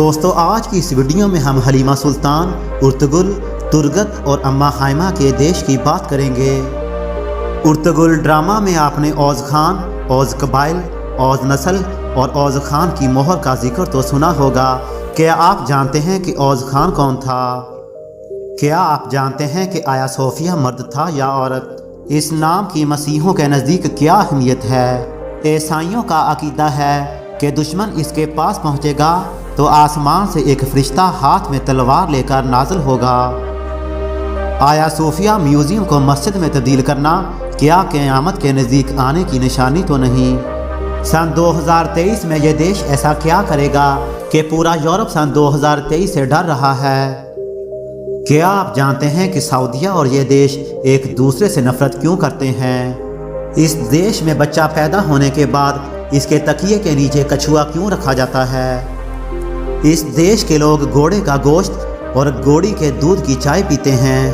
دوستو آج کی اس ویڈیو میں ہم حلیمہ سلطان، ارطغرل، ترگت اور اما خائمہ کے دیش کی بات کریں گے۔ ارطغرل ڈرامہ میں آپ نے اوز خان، اوز قبائل، اوز نسل اور اوز خان کی مہر کا ذکر تو سنا ہوگا۔ کیا آپ جانتے ہیں کہ اوز خان کون تھا؟ کیا آپ جانتے ہیں کہ آیا صوفیہ مرد تھا یا عورت؟ اس نام کی مسیحیوں کے نزدیک کیا اہمیت ہے؟ عیسائیوں کا عقیدہ ہے کہ دشمن اس کے پاس پہنچے گا تو آسمان سے ایک فرشتہ ہاتھ میں تلوار لے کر نازل ہوگا۔ آیا صوفیہ میوزیم کو مسجد میں تبدیل کرنا کیا قیامت کے نزدیک آنے کی نشانی تو نہیں؟ سن 2023 میں یہ دیش ایسا کیا کرے گا کہ پورا یورپ سن 2023 سے ڈر رہا ہے؟ کیا آپ جانتے ہیں کہ سعودیہ اور یہ دیش ایک دوسرے سے نفرت کیوں کرتے ہیں؟ اس دیش میں بچہ پیدا ہونے کے بعد اس کے تکیے کے نیچے کچھوا کیوں رکھا جاتا ہے؟ اس دیش کے لوگ گھوڑے کا گوشت اور گھوڑی کے دودھ کی چائے پیتے ہیں۔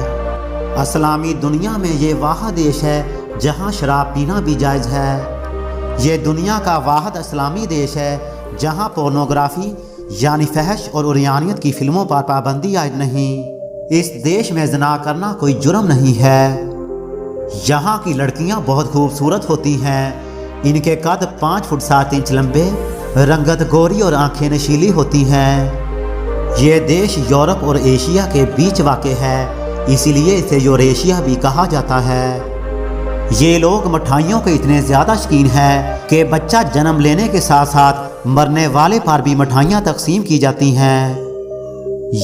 اسلامی دنیا میں یہ واحد دیش ہے جہاں شراب پینا بھی جائز ہے۔ یہ دنیا کا واحد اسلامی دیش ہے جہاں پورنوگرافی یعنی فحش اور عریانیت کی فلموں پر پابندی عائد نہیں۔ اس دیش میں زنا کرنا کوئی جرم نہیں ہے۔ یہاں کی لڑکیاں بہت خوبصورت ہوتی ہیں۔ ان کے قد 5 فٹ 7 انچ لمبے، رنگت گوری اور آنکھیں نشیلی ہوتی ہیں۔ یہ دیش یورپ اور ایشیا کے بیچ واقع ہے، اسی لیے اسے یوریشیا بھی کہا جاتا ہے۔ یہ لوگ مٹھائیوں کے اتنے زیادہ شوقین ہیں کہ بچہ جنم لینے کے ساتھ ساتھ مرنے والے پر بھی مٹھائیاں تقسیم کی جاتی ہیں۔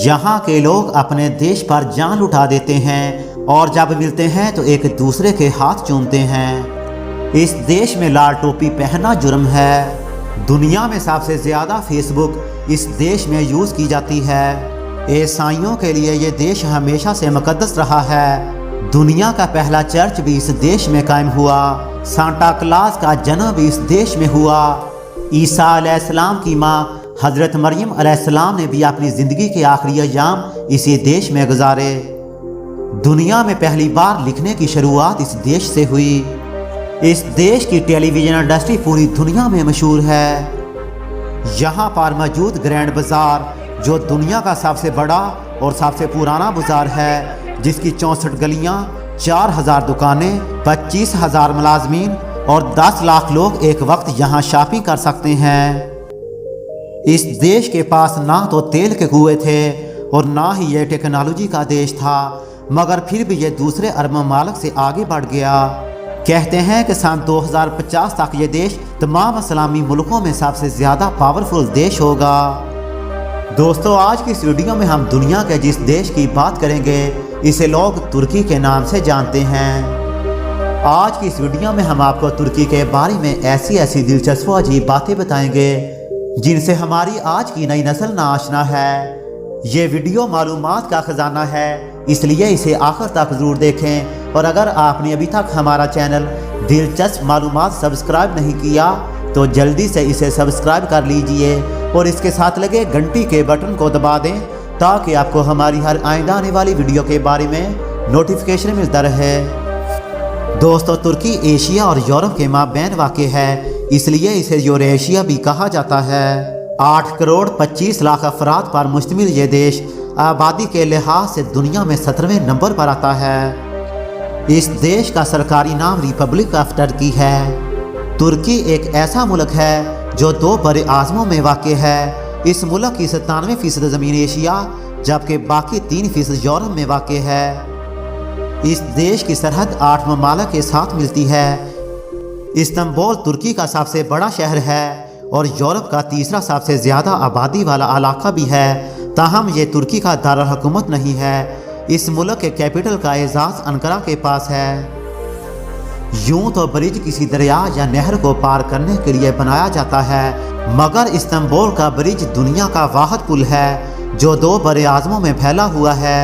یہاں کے لوگ اپنے دیش پر جان لٹا دیتے ہیں اور جب ملتے ہیں تو ایک دوسرے کے ہاتھ چومتے ہیں۔ اس دیش میں لال ٹوپی پہننا جرم ہے۔ دنیا میں سب سے زیادہ فیس بک اس دیش میں یوز کی جاتی ہے۔ عیسائیوں کے لیے یہ دیش ہمیشہ سے مقدس رہا ہے۔ دنیا کا پہلا چرچ بھی اس دیش میں قائم ہوا۔ سانٹا کلاز کا جنم بھی اس دیش میں ہوا۔ عیسیٰ علیہ السلام کی ماں حضرت مریم علیہ السلام نے بھی اپنی زندگی کے آخری ایام اسی دیش میں گزارے۔ دنیا میں پہلی بار لکھنے کی شروعات اس دیش سے ہوئی۔ اس دیش کی ٹیلی ویژن انڈسٹری پوری دنیا میں مشہور ہے۔ یہاں پر موجود گرینڈ بازار جو دنیا کا سب سے بڑا اور سب سے پرانا بازار ہے، جس کی 64 گلیاں، 4000 دکانیں، 25,000 ملازمین اور 10 لاکھ لوگ ایک وقت یہاں شاپنگ کر سکتے ہیں۔ اس دیش کے پاس نہ تو تیل کے کنویں تھے اور نہ ہی یہ ٹیکنالوجی کا دیش تھا، مگر پھر بھی یہ دوسرے عرب ممالک سے آگے بڑھ گیا۔ کہتے ہیں کہ سن 2050 تک یہ دیش تمام اسلامی ملکوں میں سب سے زیادہ پاورفل دیش ہوگا۔ دوستو آج کی اس ویڈیو میں ہم دنیا کے جس دیش کی بات کریں گے اسے لوگ ترکی کے نام سے جانتے ہیں۔ آج کی اس ویڈیو میں ہم آپ کو ترکی کے بارے میں ایسی دلچسپ و عجیب باتیں بتائیں گے جن سے ہماری آج کی نئی نسل ناآشنا ہے۔ یہ ویڈیو معلومات کا خزانہ ہے، اس لیے اسے آخر تک ضرور دیکھیں، اور اگر آپ نے ابھی تک ہمارا چینل دلچسپ معلومات سبسکرائب نہیں کیا تو جلدی سے اسے سبسکرائب کر لیجئے اور اس کے ساتھ لگے گھنٹی کے بٹن کو دبا دیں تاکہ آپ کو ہماری ہر آئندہ آنے والی ویڈیو کے بارے میں نوٹیفیکیشن ملتا رہے۔ دوستو ترکی ایشیا اور یورپ کے مابین واقع ہے، اس لیے اسے یوریشیا بھی کہا جاتا ہے۔ 8 کروڑ 25 لاکھ افراد پر مشتمل یہ دیش آبادی کے لحاظ سے دنیا میں 17ویں نمبر پر آتا ہے۔ اس دیش کا سرکاری نام ریپبلک آف ترکی ہے۔ ترکی ایک ایسا ملک ہے جو 2 بر اعظموں میں واقع ہے۔ اس ملک کی 97% زمین ایشیا جبکہ باقی 3% یورپ میں واقع ہے۔ اس دیش کی سرحد 8 ممالک کے ساتھ ملتی ہے۔ استنبول ترکی کا سب سے بڑا شہر ہے اور یورپ کا تیسرا سب سے زیادہ آبادی والا علاقہ بھی ہے، تاہم یہ ترکی کا دارالحکومت نہیں ہے۔ اس ملک کے کیپٹل کا اعزاز انقرہ کے پاس ہے۔ یوں تو برج کسی دریا یا نہر کو پار کرنے کے لیے بنایا جاتا ہے، مگر استنبول کا برج دنیا کا واحد پل ہے جو 2 بر اعظموں میں پھیلا ہوا ہے،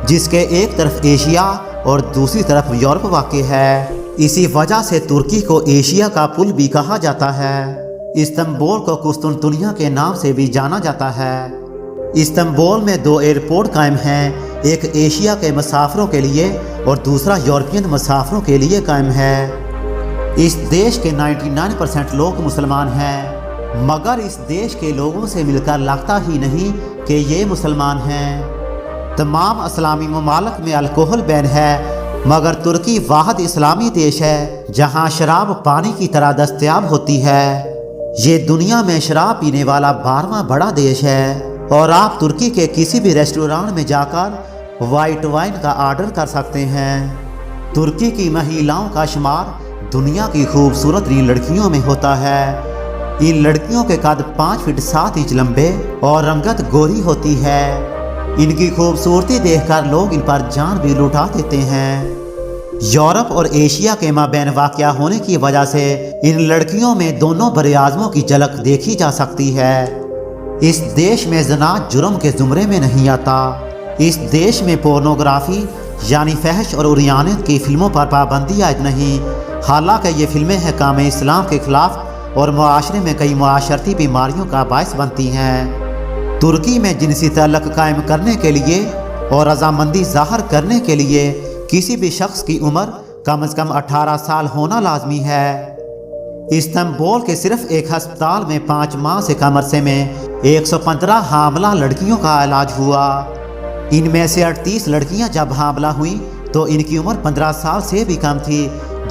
جس کے ایک طرف ایشیا اور دوسری طرف یورپ واقع ہے۔ اسی وجہ سے ترکی کو ایشیا کا پل بھی کہا جاتا ہے۔ استنبول کو قسطنطنیہ کے نام سے بھی جانا جاتا ہے۔ استنبول میں 2 ایئرپورٹ قائم ہیں، ایک ایشیا کے مسافروں کے لیے اور دوسرا یورپین مسافروں کے لیے قائم ہے۔ اس دیش کے 99% لوگ مسلمان ہیں۔ मगर इस देश के लोगों से मिलकर लगता ही नहीं कि ये मुसलमान हैं। तमाम इस्लामी ममालिक में अल्कोहल बैन है, मगर तुर्की वाहिद इस्लामी देश है जहाँ शराब पानी की तरह दस्तयाब होती है। ये दुनिया में शराब पीने वाला 12वां बड़ा देश है और आप तुर्की के किसी भी रेस्टोरेंट में जाकर वाइट वाइन का ऑर्डर कर सकते हैं। तुर्की की महिलाओं का शुमार दुनिया की खूबसूरत लड़कियों में होता है। इन लड़कियों के कद 5 फीट 7 इंच लंबे और रंगत गोरी होती है। इनकी खूबसूरती देखकर लोग इन पर जान भी लुटा देते हैं। यूरोप और एशिया के माबैन वाक़या होने की वजह से इन लड़कियों में दोनों बरे-आज़मों की झलक देखी जा सकती है। इस देश में ज़ना जुर्म के ज़ुमरे में नहीं आता। इस देश में पोर्नोग्राफी यानी फहश और उरियानत की फिल्मों पर पाबंदी आयद नहीं। हालांकि ये फिल्में हकाम इस्लाम के ख़िलाफ़ और मुआशरे में कई मुआशरती बीमारियों का बायस बनती हैं। तुर्की में जिनसी तअल्लुक़ कायम करने के लिए और रज़ामंदी ज़ाहिर करने के लिए किसी भी शख्स की उम्र कम से कम 18 साल होना लाजमी है। इस्तांबुल के सिर्फ एक अस्पताल में 5 माह से कम अरसे में 115 हामला लड़कियों का इलाज हुआ। इनमें से 38 लड़कियां जब हामला हुई तो इनकी उम्र 15 साल से भी कम थी,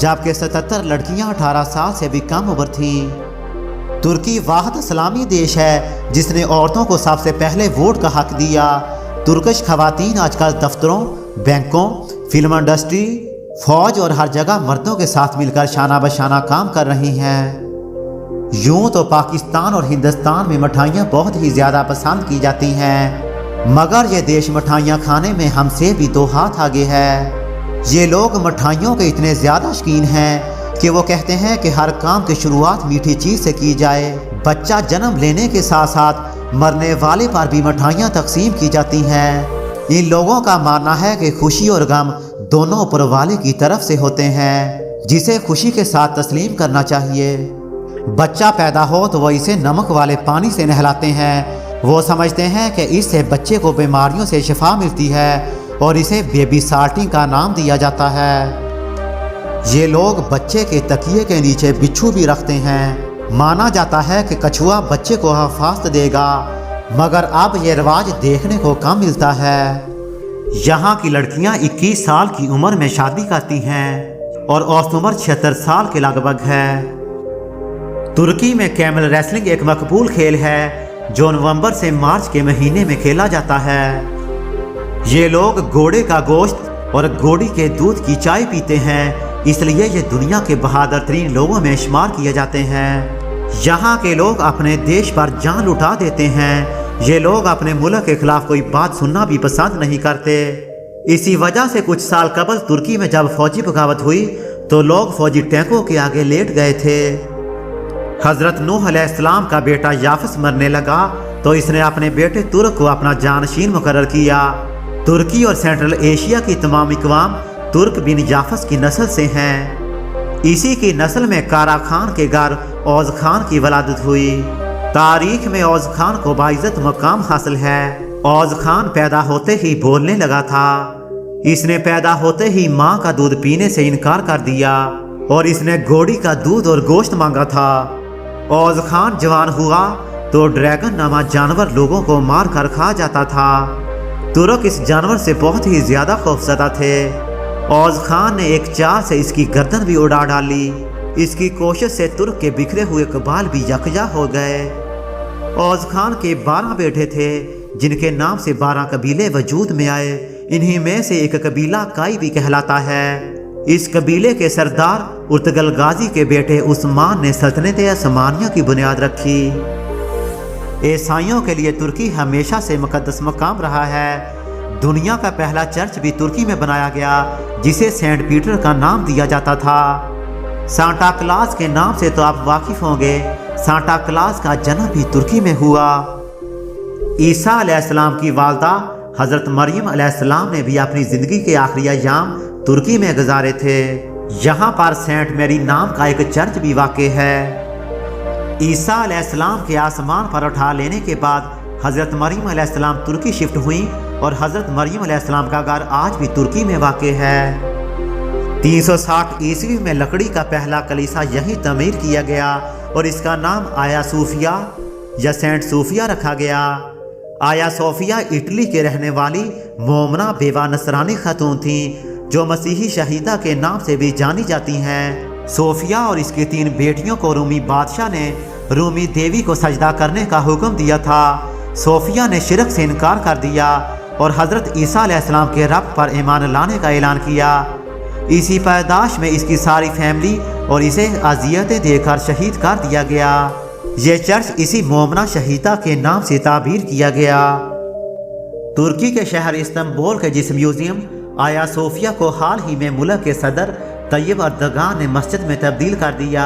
जबकि 77 लड़कियां 18 साल से भी कम उम्र थीं। तुर्की वाहिद इस्लामी देश है जिसने औरतों को सबसे पहले वोट का हक दिया। तुर्किश खवातीन आजकल दफ्तरों, बैंकों, फिल्म इंडस्ट्री, फौज और हर जगह मर्दों के साथ मिलकर शाना बशाना काम कर रही हैं। यूं तो पाकिस्तान और हिंदुस्तान में मिठाइयाँ बहुत ही ज़्यादा पसंद की जाती हैं, मगर ये देश मिठाइयाँ खाने में हमसे भी 2 हाथ आगे है। ये लोग मिठाइयों के इतने ज़्यादा शौकीन हैं कि वो कहते हैं कि हर काम की शुरुआत मीठी चीज़ से की जाए। बच्चा जन्म लेने के साथ साथ मरने वाले पर भी मिठाइयाँ तकसीम की जाती हैं। इन लोगों का मानना है कि खुशी और गम दोनों ऊपर वाले की तरफ से होते हैं, जिसे खुशी के साथ तस्लीम करना चाहिए। बच्चा पैदा हो तो वो इसे नमक वाले पानी से नहलाते हैं। वो समझते हैं कि इससे बच्चे को बीमारियों से शिफा मिलती है और इसे बेबी साल्टिंग का नाम दिया जाता है। ये लोग बच्चे के तकिए के नीचे बिच्छू भी रखते हैं। माना जाता है कि कछुआ बच्चे को हिफाजत देगा, मगर अब ये रिवाज देखने को कम मिलता है। यहाँ की लड़कियाँ 21 साल की उम्र में शादी करती हैं और औसत उम्र 76 साल के लगभग है। तुर्की में कैमल रेसलिंग एक मकबूल खेल है जो नवंबर से मार्च के महीने में खेला जाता है। ये लोग घोड़े का गोश्त और घोड़ी के दूध की चाय पीते हैं, इसलिए ये दुनिया के बहादुर तरीन लोगों में शुमार किए जाते हैं। यहाँ के लोग अपने देश पर जान लुटा देते हैं। ये लोग अपने मुल्क के खिलाफ कोई बात सुनना भी पसंद नहीं करते। इसी वजह से कुछ साल कबल तुर्की में जब फौजी बगावत हुई तो लोग फौजी टैंकों के आगे लेट गए थे। हजरत नूह अलैहिस्सलाम का बेटा याफस मरने लगा तो इसने अपने बेटे तुर्क को अपना जानशीन मुकर्रर किया। तुर्की और सेंट्रल एशिया की तमाम इकवाम तुर्क बिन याफस की नस्ल से हैं। इसी की नस्ल में कारा खान के घर औज खान की वलादत हुई। तारीख में औज खान को बाइज्जत मकाम हासिल है। औज खान पैदा होते ही बोलने लगा था। इसने पैदा होते ही माँ का दूध पीने से इनकार कर दिया और इसने घोड़ी का दूध और गोश्त मांगा था। औज खान जवान हुआ तो ड्रैगन नामा जानवर लोगों को मार कर खा जाता था। तुर्क इस जानवर से बहुत ही ज्यादा खौफजदा थे। औज खान ने एक चाल से इसकी गर्दन भी उड़ा डाली। इसकी कोशिश से तुर्क के बिखरे हुए कबाल भी यकजा हो गए। औज खान के 12 बेटे थे जिनके नाम से 12 कबीले वजूद में आए। इन्हीं में से एक कबीला काई भी कहलाता है। इस कबीले के सरदार उर्तगल गाजी के बेटे उस्मान ने सल्तनत उस्मानिया की बुनियाद रखी। ईसाइयों के लिए तुर्की हमेशा से मुकद्दस मकाम रहा है। दुनिया का पहला चर्च भी तुर्की में बनाया गया जिसे सेंट पीटर का नाम दिया जाता था। सांता क्लास के नाम से तो आप वाकिफ होंगे। सांता क्लास का जन्म भी तुर्की में हुआ। ईसा अलैहिस्सलाम की वालदा हज़रत मरियम अलैहिस्सलाम ने भी अपनी ज़िंदगी के आखिरी अय्याम तुर्की में गुजारे थे। यहाँ पर सेंट मैरी नाम का एक चर्च भी वाक़ है। ईसा अलैहिस्सलाम के आसमान पर उठा लेने के बाद हज़रत मरियम अलैहिस्सलाम तुर्की शिफ्ट हुई और हज़रत मरियम अलैहिस्सलाम का घर आज भी तुर्की में वाक़ है। 360 ईस्वी में लकड़ी का पहला कलीसा यहीं तमीर किया गया اور اس کا نام آیا صوفیہ یا سینٹ صوفیہ رکھا گیا۔ آیا صوفیہ اٹلی کے رہنے والی مومنہ بیوہ نصرانی خاتون تھیں جو مسیحی شہیدہ کے نام سے بھی جانی جاتی ہیں۔ صوفیہ اور اس کی 3 بیٹیوں کو رومی بادشاہ نے رومی دیوی کو سجدہ کرنے کا حکم دیا تھا۔ صوفیہ نے شرک سے انکار کر دیا اور حضرت عیسیٰ علیہ السلام کے رب پر ایمان لانے کا اعلان کیا۔ اسی پیدائش میں اس کی ساری فیملی اور اسے اذیتیں دے کر شہید کر دیا گیا۔ یہ چرچ اسی مومنہ شہیدہ کے نام سے تعبیر کیا گیا۔ ترکی کے شہر استنبول کے جس میوزیم آیا صوفیہ کو حال ہی میں ملک کے صدر طیب اردگان نے مسجد میں تبدیل کر دیا،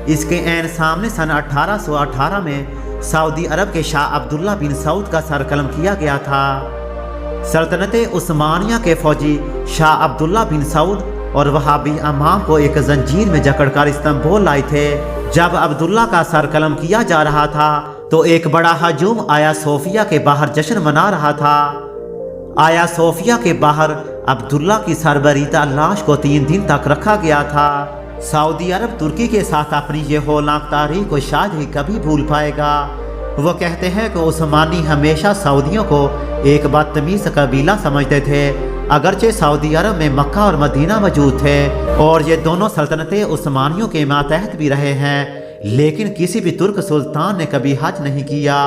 اس کے عین سامنے سن 1818 میں سعودی عرب کے شاہ عبداللہ بن سعود کا سر قلم کیا گیا تھا۔ سلطنت عثمانیہ کے فوجی شاہ عبداللہ بن سعود اور وہابی امام کو ایک زنجیر میں جکڑ کر استنبول لائے تھے۔ جب عبداللہ کا سر قلم کیا جا رہا تھا تو ایک بڑا ہجوم آیا صوفیہ کے باہر جشن منا رہا تھا۔ آیا صوفیہ کے باہر عبداللہ کی سربریدہ لاش کو 3 دن تک رکھا گیا تھا۔ سعودی عرب ترکی کے ساتھ اپنی یہ ہولناک تاریخ کو شاید ہی کبھی بھول پائے گا۔ وہ کہتے ہیں کہ عثمانی ہمیشہ سعودیوں کو ایک بدتمیز قبیلہ سمجھتے تھے، اگرچہ سعودی عرب میں مکہ اور مدینہ موجود تھے اور یہ دونوں سلطنتیں عثمانیوں کے ماتحت بھی رہے ہیں، لیکن کسی بھی ترک سلطان نے کبھی حج نہیں کیا۔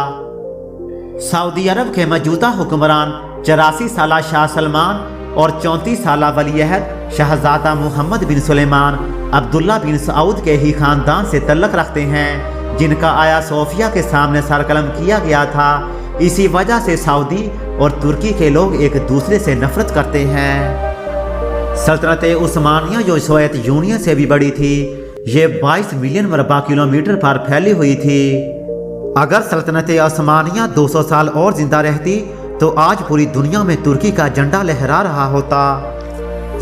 سعودی عرب کے موجودہ حکمران 84 سالہ شاہ سلمان اور 34 سالہ ولی عہد شہزادہ محمد بن سلیمان عبداللہ بن سعود کے ہی خاندان سے تعلق رکھتے ہیں، جن کا آیا صوفیہ کے سامنے سر قلم کیا گیا تھا۔ اسی وجہ سے سعودی اور ترکی کے لوگ ایک دوسرے سے نفرت کرتے ہیں۔ سلطنت عثمانیہ جو سوویت یونین سے بھی بڑی تھی، یہ 22 ملین مربع کلومیٹر پر پھیلی ہوئی تھی۔ اگر سلطنت عثمانیہ 200 سال اور زندہ رہتی تو آج پوری دنیا میں ترکی کا جھنڈا لہرا رہا ہوتا۔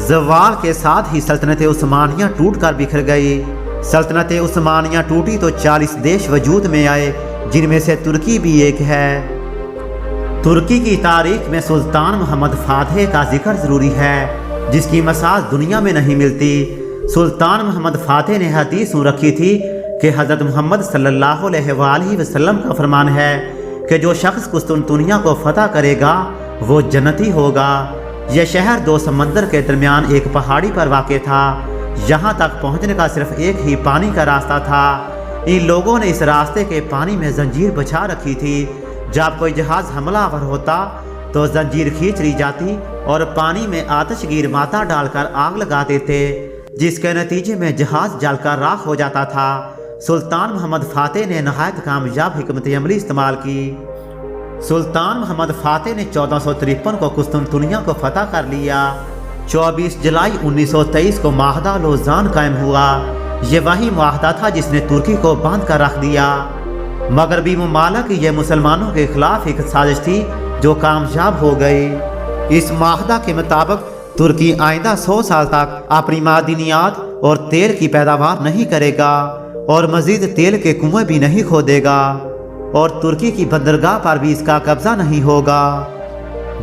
زوال کے ساتھ ہی سلطنت عثمانیہ ٹوٹ کر بکھر گئی۔ سلطنت عثمانیہ ٹوٹی تو 40 دیش وجود میں آئے، جن میں سے ترکی بھی ایک ہے۔ ترکی کی تاریخ میں سلطان محمد فاتح کا ذکر ضروری ہے، جس کی مثال دنیا میں نہیں ملتی۔ سلطان محمد فاتح نے حدیث رکھی تھی کہ حضرت محمد صلی اللہ علیہ وآلہ وسلم کا فرمان ہے کہ جو شخص قسطنطنیہ کو فتح کرے گا وہ جنتی ہوگا۔ یہ شہر 2 سمندر کے درمیان ایک پہاڑی پر واقع تھا۔ یہاں تک پہنچنے کا صرف ایک ہی پانی کا راستہ تھا۔ ان لوگوں نے اس راستے کے پانی میں زنجیر بچھا رکھی تھی۔ جب کوئی جہاز حملہ آور ہوتا تو زنجیر کھینچ لی جاتی اور پانی میں آتش گیر مادہ ڈال کر آگ لگا دیتے، جس کے نتیجے میں جہاز جل کر راکھ ہو جاتا تھا۔ سلطان محمد فاتح نے نہایت کامیاب حکمت عملی استعمال کی۔ سلطان محمد فاتح نے 1453 کو قسطنطنیہ کو فتح کر لیا۔ 24 جولائی 1923 کو معاہدہ لوزان قائم ہوا۔ یہ وہی معاہدہ تھا جس نے ترکی کو باندھ کر رکھ دیا۔ مغربی ممالک کی یہ مسلمانوں کے خلاف ایک سازش تھی جو کامیاب ہو گئی۔ اس معاہدہ کے مطابق ترکی آئندہ 100 سال تک اپنی معدنیات اور تیل کی پیداوار نہیں کرے گا اور مزید تیل کے کنویں بھی نہیں کھودے گا، اور ترکی کی بندرگاہ پر بھی اس کا قبضہ نہیں ہوگا۔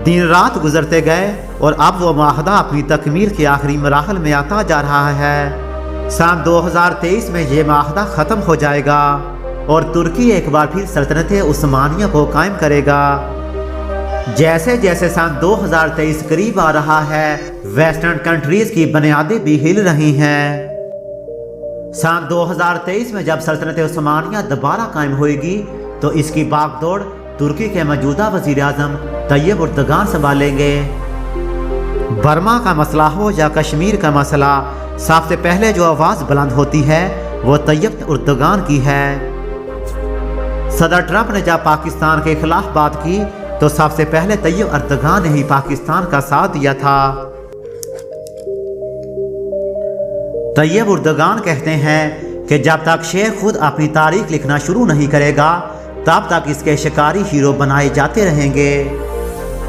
دن رات گزرتے گئے اور اب وہ معاہدہ اپنی تکمیل کے آخری مراحل میں آتا جا رہا ہے۔ سال 2023 میں یہ معاہدہ ختم ہو جائے گا اور ترکی ایک بار پھر سلطنت عثمانیہ کو قائم کرے گا۔ جیسے جیسے سال 2023 قریب آ رہا ہے، ویسٹرن کنٹریز کی بنیادیں بھی ہل رہی ہیں۔ سال 2023 میں جب سلطنت عثمانیہ دوبارہ قائم ہوئے گی تو اس کی باغ دوڑ ترکی کے موجودہ وزیر اعظم طیب اردگان سنبھالیں گے۔ برما کا مسئلہ ہو یا کشمیر کا مسئلہ، سب سے پہلے جو آواز بلند ہوتی ہے وہ طیب اردگان کی ہے۔ صدر ٹرمپ نے جب پاکستان کے خلاف بات کی تو سب سے پہلے طیب اردگان نے ہی پاکستان کا ساتھ دیا تھا۔ طیب اردگان کہتے ہیں کہ جب تک شیخ خود اپنی تاریخ لکھنا شروع نہیں کرے گا تب تک اس کے شکاری ہیرو بنائے جاتے رہیں گے۔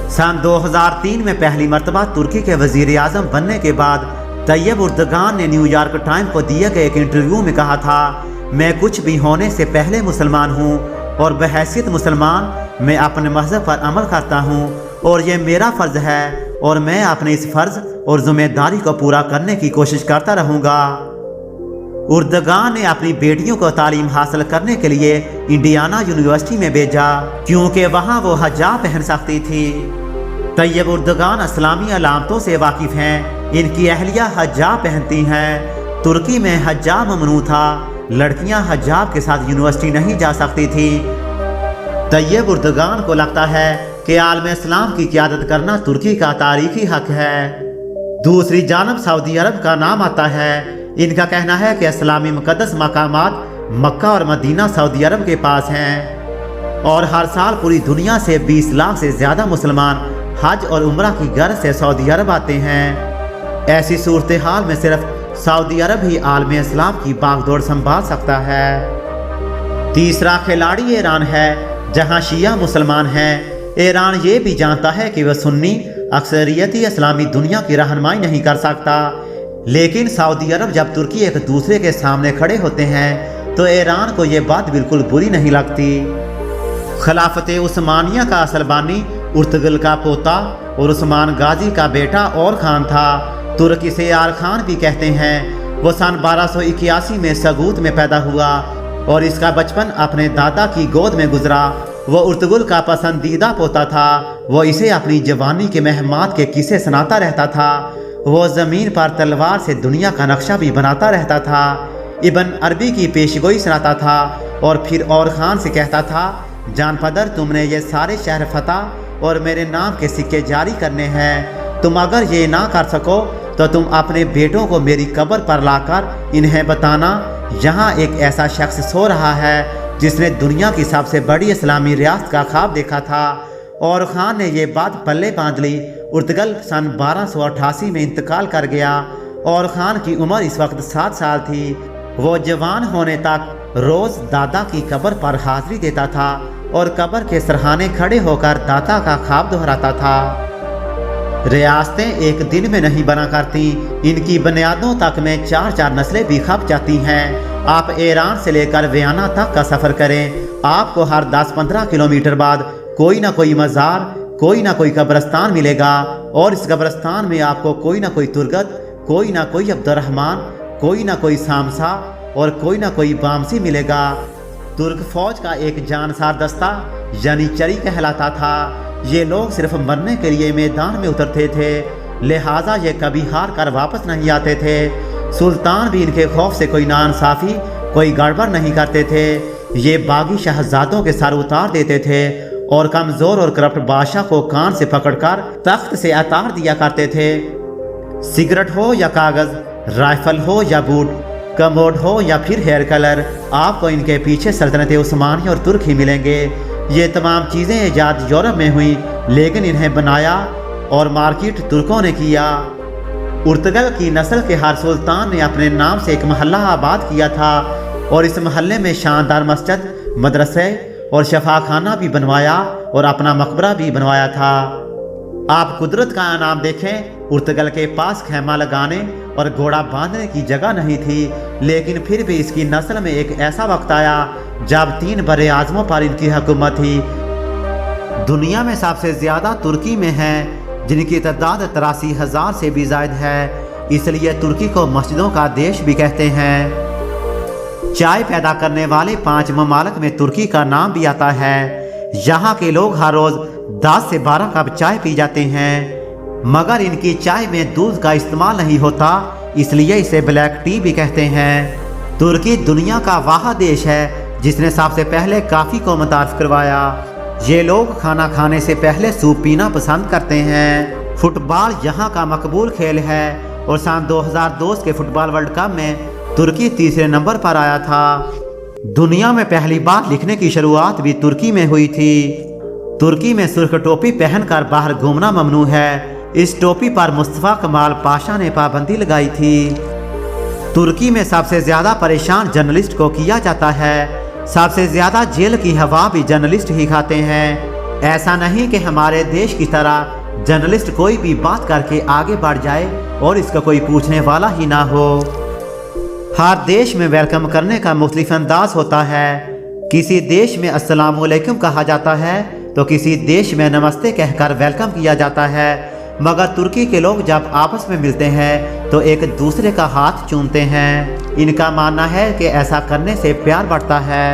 سن 2003 میں پہلی مرتبہ ترکی کے وزیر اعظم بننے کے بعد طیب اردگان نے نیو یارک ٹائم کو دیے گئے ایک انٹرویو میں کہا تھا، میں کچھ بھی ہونے سے پہلے مسلمان ہوں اور بحیثیت مسلمان میں اپنے مذہب پر عمل کرتا ہوں اور یہ میرا فرض ہے اور میں اپنے اس فرض اور ذمہ داری کو پورا کرنے کی کوشش کرتا رہوں گا۔ उर्दगान ने अपनी बेटियों को तालीम हासिल करने के लिए इंडियाना यूनिवर्सिटी में भेजा, क्योंकि वहाँ वो हजाब पहन सकती थी। तैयब उर्दगान इस्लामी अलामतों से वाकिफ़ हैं। इनकी अहलिया हजाब पहनती हैं। तुर्की में हजाब ममनू था, लड़कियां हजाब के साथ यूनिवर्सिटी नहीं जा सकती थी। तैयब उर्दगान को लगता है कि आलम इस्लाम की क़यादत करना तुर्की का तारीखी हक है। दूसरी जानब सऊदी अरब का नाम आता है। इनका कहना है कि इस्लामी मुक़द्दस मकामात मक्का और मदीना सऊदी अरब के पास हैं और हर साल पूरी दुनिया से 20 लाख से ज़्यादा मुसलमान हज और उम्रा की गर्ज से सऊदी अरब आते हैं। ऐसी सूरत हाल में सिर्फ सऊदी अरब ही आलम इस्लाम की बागडोर संभाल सकता है। तीसरा खिलाड़ी ईरान है, जहां शिया मुसलमान हैं। ईरान ये भी जानता है कि वह सुन्नी अक्सरियती इस्लामी दुनिया की रहनुमाई नहीं कर सकता, लेकिन सऊदी अरब जब तुर्की एक दूसरे के सामने खड़े होते हैं तो ईरान को ये बात बिल्कुल बुरी नहीं लगती। खिलाफत उस्मानिया का असल बानी उर्तुगल का पोता और उस्मान गाजी का बेटा और खान था। तुर्क इसे आर खान भी कहते हैं। वो सन 1281 में सगूत में पैदा हुआ और इसका बचपन अपने दादा की गोद में गुजरा। वो उर्तुगल का पसंदीदा पोता था। वो इसे अपनी जवानी के महमात के किस्से सुनाता रहता था। वो ज़मीन पर तलवार से दुनिया का नक्शा भी बनाता रहता था। इब्न अरबी की पेशगोई सुनाता था और फिर और खान से कहता था, जानपदर तुमने ये सारे शहर फतह और मेरे नाम के सिक्के जारी करने हैं। तुम अगर ये ना कर सको तो तुम अपने बेटों को मेरी कब्र पर लाकर इन्हें बताना, यहाँ एक ऐसा शख्स सो रहा है जिसने दुनिया की सबसे बड़ी इस्लामी रियासत का ख्वाब देखा था। और खान ने ये बात पल्ले बांध ली। उर्तुगल सन 1288 में इंतकाल कर गया और खान की उम्र इस वक्त 7 साल थी। वो जवान होने तक रोज़ दादा की कब्र पर हाजिरी देता था और कब्र के सरहाने खड़े होकर दादा का ख्वाब दोहराता था। रियासतें एक दिन में नहीं बना करती, इनकी बुनियादों तक में 4-4 नस्लें भी खप जाती हैं। आप ईरान से लेकर वियना तक का सफ़र करें, आपको हर 10-15 किलोमीटर बाद कोई ना कोई मज़ार, कोई ना कोई कब्रस्तान मिलेगा और इस कब्रस्तान में आपको कोई ना कोई तुर्गत, कोई ना कोई अब्दुर्रहमान, कोई ना कोई सामसा और कोई ना कोई बामसी मिलेगा। तुर्क फौज का एक जानसार दस्ता यानी चरी कहलाता था। ये लोग सिर्फ मरने के लिए मैदान में उतरते थे, लिहाजा ये कभी हार कर वापस नहीं आते थे। सुल्तान भी इनके खौफ से कोई नाइंसाफ़ी, कोई गड़बड़ नहीं करते थे। ये बागी शहजादों के सर उतार देते थे और कमज़ोर और करप्ट बादशाह को कान से पकड़कर तख्त से उतार दिया करते थे। सिगरेट हो या कागज़, राइफल हो या बूट, कमोड हो या फिर हेयर कलर, आपको इनके पीछे सल्तनत उस्मानी और तुर्क ही मिलेंगे। ये तमाम चीज़ें ईजाद यूरोप में हुई, लेकिन इन्हें बनाया और मार्केट तुर्कों ने किया। उर्तुगल की नस्ल के हर सुल्तान ने अपने नाम से एक महल्ला आबाद किया था और इस महल्ले में शानदार मस्जिद, मदरसे और शफाखाना भी बनवाया और अपना मकबरा भी बनवाया था। आप कुदरत का इनाम देखें, उर्तुगल के पास खैमा लगाने और घोड़ा बांधने की जगह नहीं थी, लेकिन फिर भी इसकी नस्ल में एक ऐसा वक्त आया जब 3 बड़े आज़मों पर इनकी हुकूमत थी। दुनिया में सबसे ज़्यादा तुर्की में हैं, जिनकी तादाद 83,000 से भी ज़ायद है। इसलिए तुर्की को मस्जिदों का देश भी कहते हैं। चाय पैदा करने वाले 5 ममालिक में तुर्की का नाम भी आता है। यहाँ के लोग हर रोज़ 10 से 12 कप चाय पी जाते हैं, मगर इनकी चाय में दूध का इस्तेमाल नहीं होता, इसलिए इसे ब्लैक टी भी कहते हैं। तुर्की दुनिया का वाह देश है जिसने सबसे पहले कॉफ़ी को मुतारिफ करवाया। ये लोग खाना खाने से पहले सूप पीना पसंद करते हैं। फुटबॉल यहाँ का मकबूल खेल है और सन 2002 के फुटबॉल वर्ल्ड कप में तुर्की तीसरे नंबर पर आया था। दुनिया में पहली बार लिखने की शुरुआत भी तुर्की में हुई थी। तुर्की में सुर्ख टोपी पहनकर बाहर घूमना ममनू है। इस टोपी पर मुस्तफ़ा कमाल पाशा ने पाबंदी लगाई थी। तुर्की में सबसे ज़्यादा परेशान जर्नलिस्ट को किया जाता है। सबसे ज़्यादा जेल की हवा भी जर्नलिस्ट ही खाते हैं। ऐसा नहीं कि हमारे देश की तरह जर्नलिस्ट कोई भी बात करके आगे बढ़ जाए और इसका कोई पूछने वाला ही ना हो। हर देश में वेलकम करने का मुख्तलिफ अंदाज होता है। किसी देश में अस्सलाम वालेकुम कहा जाता है तो किसी देश में नमस्ते कहकर वेलकम किया जाता है। मगर तुर्की के लोग जब आपस में मिलते हैं तो एक दूसरे का हाथ चूमते हैं। इनका मानना है कि ऐसा करने से प्यार बढ़ता है।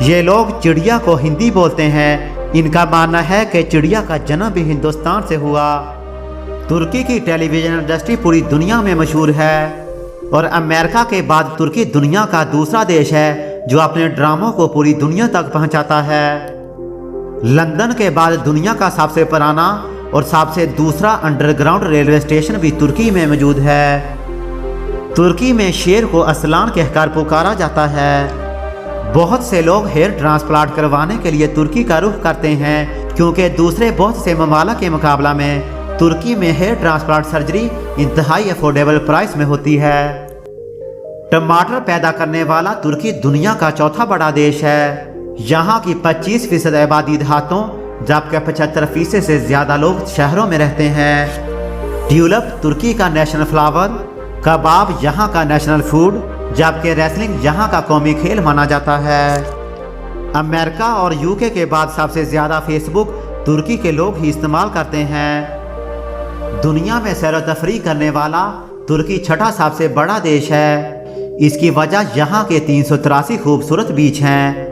ये लोग चिड़िया को हिंदी बोलते हैं। इनका मानना है कि चिड़िया का जन्म भी हिंदुस्तान से हुआ। तुर्की की टेलीविज़न इंडस्ट्री पूरी दुनिया में मशहूर है और अमेरिका के बाद तुर्की दुनिया का दूसरा देश है जो अपने ड्रामों को पूरी दुनिया तक पहुंचाता है। लंदन के बाद दुनिया का सबसे पुराना और सबसे दूसरा अंडरग्राउंड रेलवे स्टेशन भी तुर्की में मौजूद है। तुर्की में शेर को असलान कहकर पुकारा जाता है। बहुत से लोग हेयर ट्रांसप्लांट करवाने के लिए तुर्की का रुख करते हैं क्योंकि दूसरे बहुत से ममालिक के मुकाबला में तुर्की में हेयर ट्रांसप्लांट सर्जरी इंतहाई अफोर्डेबल प्राइस में होती है। टमाटर पैदा करने वाला तुर्की दुनिया का चौथा बड़ा देश है। यहाँ की 25% आबादी देहातों जबकि 75% से ज़्यादा लोग शहरों में रहते हैं। ट्यूलिप तुर्की का नेशनल फ्लावर, कबाब यहाँ का नेशनल फूड, जबकि रेसलिंग यहाँ का कौमी खेल माना जाता है। अमेरिका और यूके के बाद सबसे ज़्यादा फेसबुक तुर्की के लोग ही इस्तेमाल करते हैं। दुनिया में सैर व तफरीह करने वाला तुर्की छठा सबसे बड़ा देश है। इसकी वजह यहाँ के 383 खूबसूरत बीच हैं।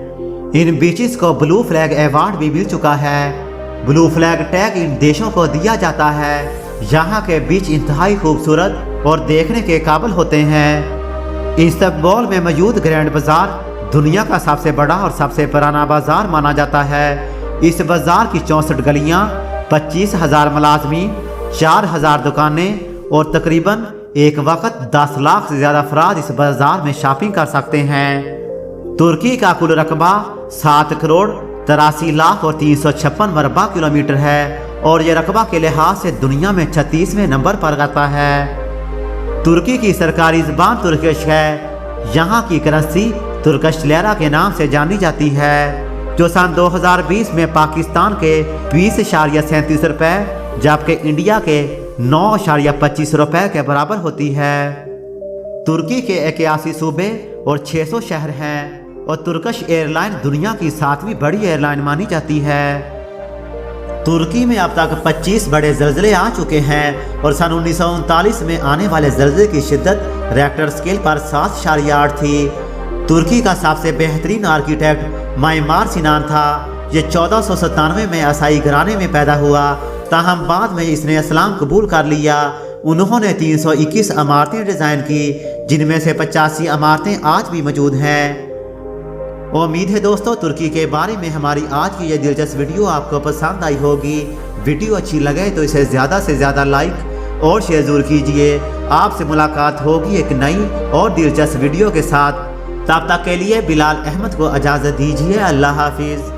इन बीचेस को ब्लू फ्लैग अवार्ड भी मिल चुका है। ब्लू फ्लैग टैग इन देशों को दिया जाता है। यहाँ के बीच इंतहाई खूबसूरत और देखने के काबिल होते हैं। इस्तांबुल में मौजूद ग्रैंड बाजार दुनिया का सबसे बड़ा और सबसे पुराना बाजार माना जाता है। इस बाजार की 64 गलियाँ, 25,000 मुलाजमी, 4,000 दुकानें और तकरीबन एक वक्त 10 लाख से ज़्यादा अफराद इस बाजार में शॉपिंग कर सकते हैं। तुर्की का कुल रकबा 7 करोड़ 83 लाख और 356 मरबा किलोमीटर है और यह रकबा के लिहाज से दुनिया में 36वें नंबर पर आता है। तुर्की की सरकारी ज़बान तुर्किश है। यहाँ की करेंसी तुर्किश लिरा के नाम से जानी जाती है जो सन 2020 में पाकिस्तान के 20.37 रुपये जबकि इंडिया के 9.25 रुपये के बराबर होती है। तुर्की के 81 सूबे और 600 शहर हैं और तुर्किश एयरलाइन दुनिया की 7वीं बड़ी एयरलाइन मानी जाती है। तुर्की में अब तक 25 बड़े ज़लज़ले आ चुके हैं और सन 1939 में आने वाले ज़लज़ले की शिद्दत रेक्टर स्केल पर 7.8 थी। तुर्की का सबसे बेहतरीन आर्किटेक्ट माइमार सिनान था। ये 1497 में ईसाई घराने में पैदा हुआ, ताहम बाद में इसने इस्लाम कबूल कर लिया। उन्होंने 321 इमारतें डिज़ाइन की जिनमें से 85 इमारतें आज भी मौजूद हैं। उम्मीद है दोस्तों तुर्की के बारे में हमारी आज की ये दिलचस्प वीडियो आपको पसंद आई होगी। वीडियो अच्छी लगे तो इसे ज़्यादा से ज़्यादा लाइक और शेयर ज़रूर कीजिए। आपसे मुलाकात होगी एक नई और दिलचस्प वीडियो के साथ। तब तक के लिए बिलाल अहमद को इजाज़त दीजिए। अल्लाह हाफिज़।